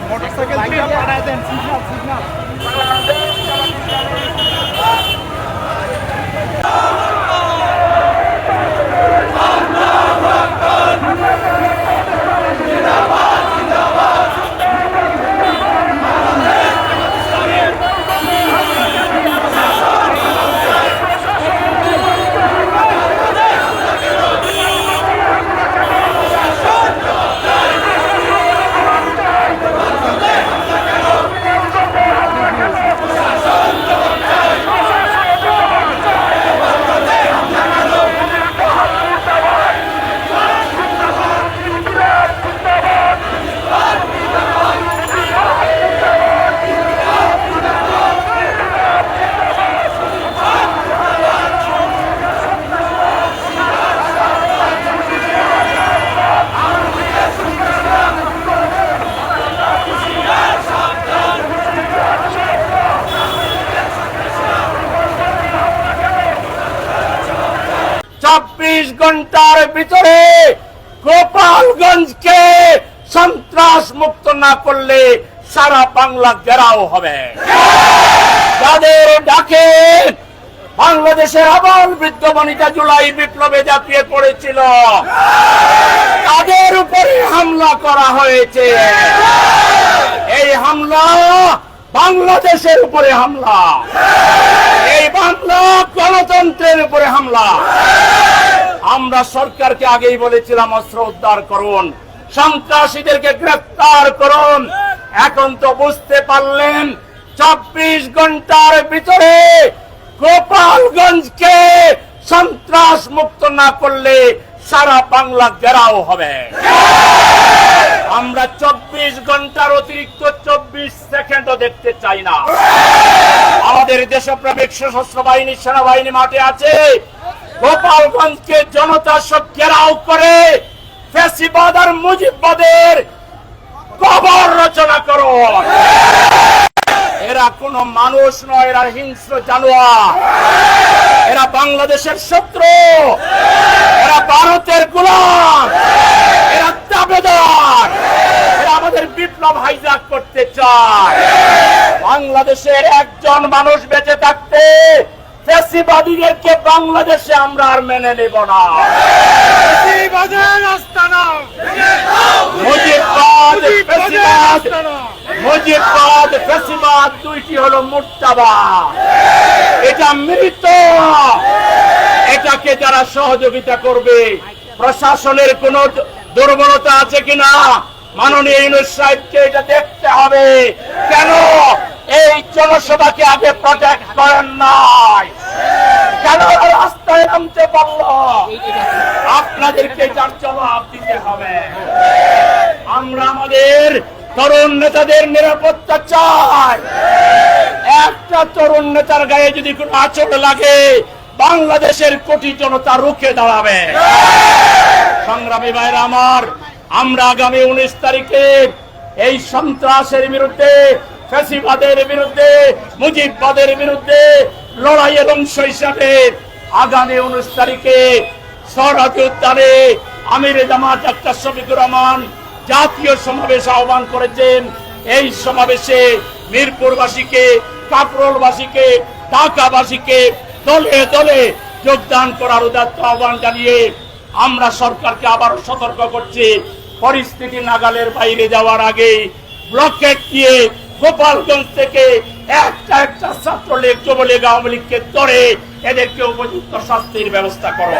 Motorcycle দিয়ে পাঠায় দেন signal signal ঘন্টার ভিতরে গোপালগঞ্জকে সন্ত্রাস মুক্ত না করলে সারা বাংলা ঘেরাও হবে। যাদের ডাকে বাংলাদেশের আবাল বৃদ্ধ বনিতা জুলাই বিপ্লবে ঝাঁপিয়ে পড়েছিল, তাদের উপরে হামলা করা হয়েছে। এই হামলা বাংলাদেশের উপরে হামলা, এই বাংলা গণতন্ত্রের উপরে হামলা। আমরা সরকারকে আগেই বলেছিলাম অস্ত্র উদ্ধার করুন, সন্ত্রাসীদেরকে গ্রেফতার করুন। এখন তো বুঝতে পারলেন 24 ঘন্টার ভিতরে গোপালগঞ্জকে সন্ত্রাস মুক্ত না করলে সারা বাংলা ঘেরাও হবে। আমরা 24 ঘন্টার অতিরিক্ত 24 সেকেন্ডও দেখতে চাই না। আমাদের দেশপ্রেমিক সশস্ত্র বাহিনী, সেনাবাহিনী মাঠে আছে। গোপালগঞ্জকে জনতা সব ঘেরাও করে ফ্যাসিবাদ আর মুজিববাদের কবর রচনা করো। এরা কোন মানুষ নয়, এরা হিংস্র জানোয়ার। এরা বাংলাদেশের শত্রু, এরা ভারতের গোলাম, এরা দাবেদার, এরা আমাদের বিপ্লব হাইজ্যাক করতে চায়। বাংলাদেশের একজন মানুষ বেঁচে থাকতে ফ্যাসিবাদীদেরকে বাংলাদেশে আমরা আর মেনে নেব না। মুজিববাদ, ফ্যাসিবাদ দুইটি হলো মুর্দাবাদ। এটা মৃত। এটাকে যারা সহযোগিতা করবে, প্রশাসনের কোন দুর্বলতা আছে কিনা মাননীয় ইউনূস সাহেবকে এটা দেখতে হবে। কেন এই জনসভাকে আগে প্রটেক্ট করেন নাই? কেন রাস্তায় নামতে পারল? আপনাদেরকে যার জবাব দিতে হবে। আমরা আমাদের তরুণ নেতাদের নিরাপত্তা চাই। একটা তরুণ নেতার গায়ে যদি কোনো আঁচড় লাগে, বাংলাদেশের কোটি জনতা রুখে দাঁড়াবে। সংগ্রামী ভাইরা আমার, আমরা আগামী 19 তারিখে এই সন্ত্রাসের বিরুদ্ধে, ফ্যাসিবাদের বিরুদ্ধে, মুজিববাদের বিরুদ্ধে লড়াইয়ের অংশ হিসাবে আগামী 19 তারিখে সরহদি উদ্যানে আমিরে জামাত ডাক্তার শফিকুর রহমান জাতীয় সমাবেশ আহ্বান করেছেন। এই সমাবেশে মিরপুরবাসীকে, কাকরোলবাসীকে, ঢাকাবাসীকে দলে দলে যোগদান করার উদাত্ত আহ্বান জানিয়ে আমরা সরকারকে আবারও সতর্ক করছি, পরিস্থিতি নাগালের বাইরে যাওয়ার আগে ব্লকেট দিয়ে গোপালগঞ্জ থেকে একটা ছাত্রলীগ, যুবলীগ, আওয়ামী লীগকে ধরে এদেরকে উপযুক্ত শাস্তির ব্যবস্থা করো।